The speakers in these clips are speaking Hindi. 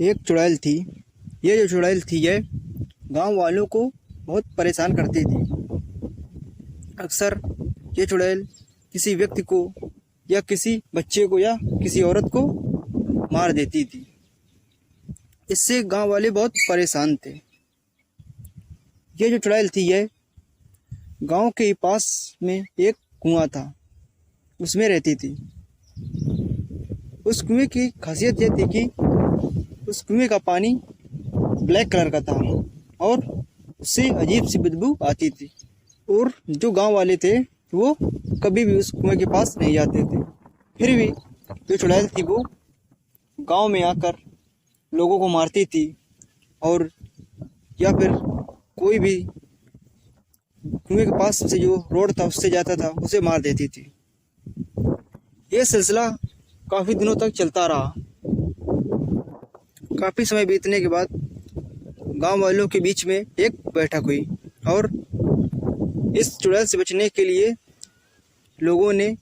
एक चुड़ैल थी। ये जो चुड़ैल थी ये गांव वालों को बहुत परेशान करती थी। अक्सर ये चुड़ैल किसी व्यक्ति को या किसी बच्चे को या किसी औरत को मार देती थी। इससे गांव वाले बहुत परेशान थे। ये जो चुड़ैल थी ये गांव के पास में एक कुआं था, उसमें रहती थी। उस कुएं की खासियत ये थी कि उस कुएं का पानी ब्लैक कलर का था और उससे अजीब सी बदबू आती थी। और जो गांव वाले थे वो कभी भी उस कुएं के पास नहीं जाते थे। फिर भी जो चुड़ैल थी वो गांव में आकर लोगों को मारती थी और या फिर कोई भी कुएं के पास से जो रोड था उससे जाता था उसे मार देती थी। ये सिलसिला काफ़ी दिनों तक चलता रहा। काफ़ी समय बीतने के बाद गांव वालों के बीच में एक बैठक हुई और इस चुड़ैल से बचने के लिए लोगों ने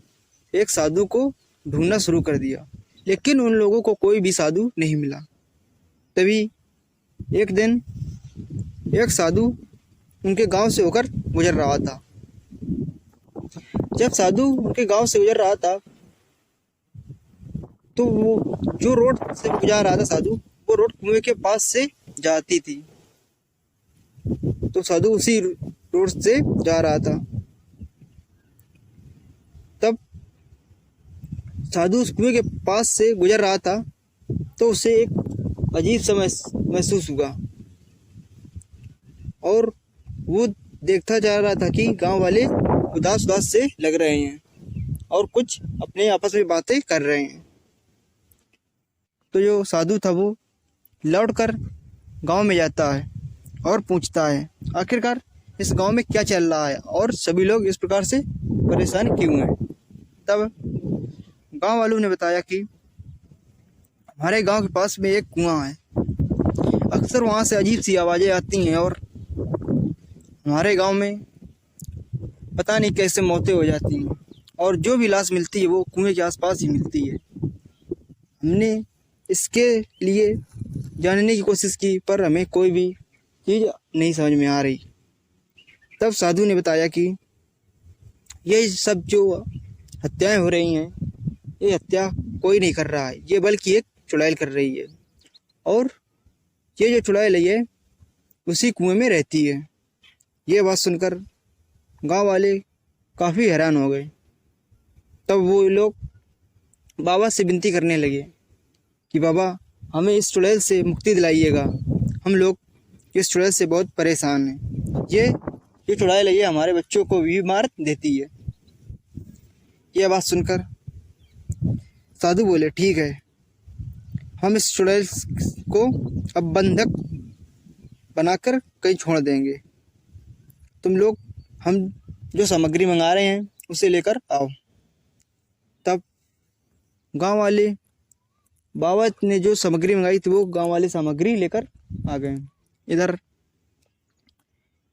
एक साधु को ढूंढना शुरू कर दिया, लेकिन उन लोगों को कोई भी साधु नहीं मिला। तभी एक दिन एक साधु उनके गांव से होकर गुजर रहा था। जब साधु उनके गांव से गुजर रहा था तो वो जो रोड से गुजर रहा था साधु, वो रोड कुएं के पास से जाती थी। तो साधु उसी रोड से जा रहा था। तब साधु उस कुएं के पास से गुजर रहा था तो उसे एक अजीब सा महसूस हुआ और वो देखता जा रहा था कि गांव वाले उदास उदास से लग रहे हैं और कुछ अपने आपस में बातें कर रहे हैं। तो जो साधु था वो लौटकर गांव में जाता है और पूछता है आखिरकार इस गांव में क्या चल रहा है और सभी लोग इस प्रकार से परेशान क्यों हैं। तब गांव वालों ने बताया कि हमारे गांव के पास में एक कुआं है, अक्सर वहां से अजीब सी आवाज़ें आती हैं और हमारे गांव में पता नहीं कैसे मौतें हो जाती हैं और जो भी लाश मिलती है वो कुएं के आसपास ही मिलती है। हमने इसके लिए जानने की कोशिश की पर हमें कोई भी चीज़ नहीं समझ में आ रही। तब साधु ने बताया कि ये सब जो हत्याएं हो रही हैं ये हत्या कोई नहीं कर रहा है, ये बल्कि एक चुड़ैल कर रही है और ये जो चुड़ैल है ये उसी कुएं में रहती है। ये बात सुनकर गांव वाले काफ़ी हैरान हो गए। तब वो लोग बाबा से विनती करने लगे कि बाबा हमें इस चुड़ैल से मुक्ति दिलाइएगा, हम लोग इस चुड़ैल से बहुत परेशान हैं। ये चुड़ैल है ये हमारे बच्चों को भी मार देती है। यह बात सुनकर साधु बोले ठीक है, हम इस चुड़ैल को अब बंधक बनाकर कहीं छोड़ देंगे। तुम लोग हम जो सामग्री मंगा रहे हैं उसे लेकर आओ। तब गांव वाले बाबा ने जो सामग्री मंगाई थी वो गांव वाले सामग्री लेकर आ गए। इधर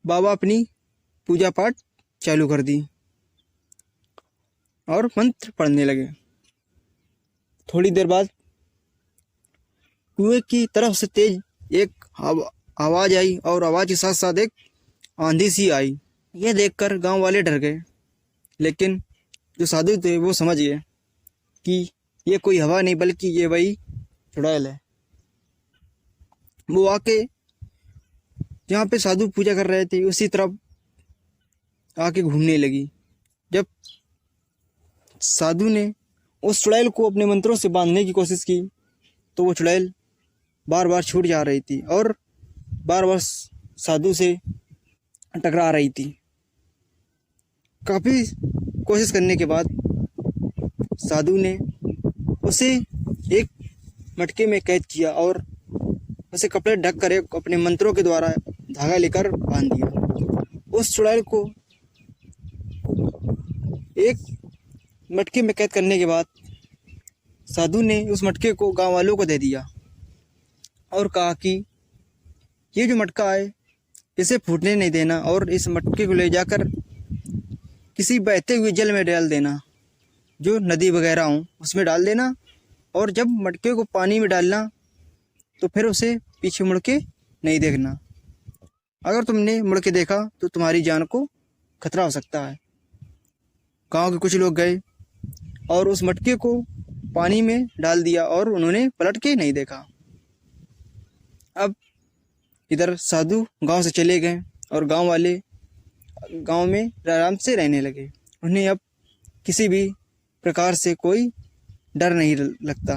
बाबा अपनी पूजा पाठ चालू कर दी और मंत्र पढ़ने लगे। थोड़ी देर बाद कुएं की तरफ से तेज एक आवाज़ आई और आवाज़ के साथ साथ एक आंधी सी आई। यह देखकर गांव वाले डर गए, लेकिन जो साधु थे वो समझ गए कि ये कोई हवा नहीं बल्कि ये वही चुड़ैल है। वो आके जहाँ पे साधु पूजा कर रहे थे उसी तरफ आके घूमने लगी। जब साधु ने उस चुड़ैल को अपने मंत्रों से बांधने की कोशिश की तो वो चुड़ैल बार बार छूट जा रही थी और बार बार साधु से टकरा रही थी। काफ़ी कोशिश करने के बाद साधु ने उसे एक मटके में कैद किया और उसे कपड़े ढक कर एक अपने मंत्रों के द्वारा धागा लेकर बांध दिया। उस चुड़ैल को एक मटके में कैद करने के बाद साधु ने उस मटके को गांव वालों को दे दिया और कहा कि ये जो मटका है इसे फूटने नहीं देना और इस मटके को ले जाकर किसी बहते हुए जल में डाल देना, जो नदी वगैरह हो उसमें डाल देना और जब मटके को पानी में डालना तो फिर उसे पीछे मुड़ के नहीं देखना। अगर तुमने मुड़ के देखा तो तुम्हारी जान को खतरा हो सकता है। गांव के कुछ लोग गए और उस मटके को पानी में डाल दिया और उन्होंने पलट के नहीं देखा। अब इधर साधु गांव से चले गए और गांव वाले गांव में आराम से रहने लगे। उन्हें अब किसी भी प्रकार से कोई डर नहीं लगता।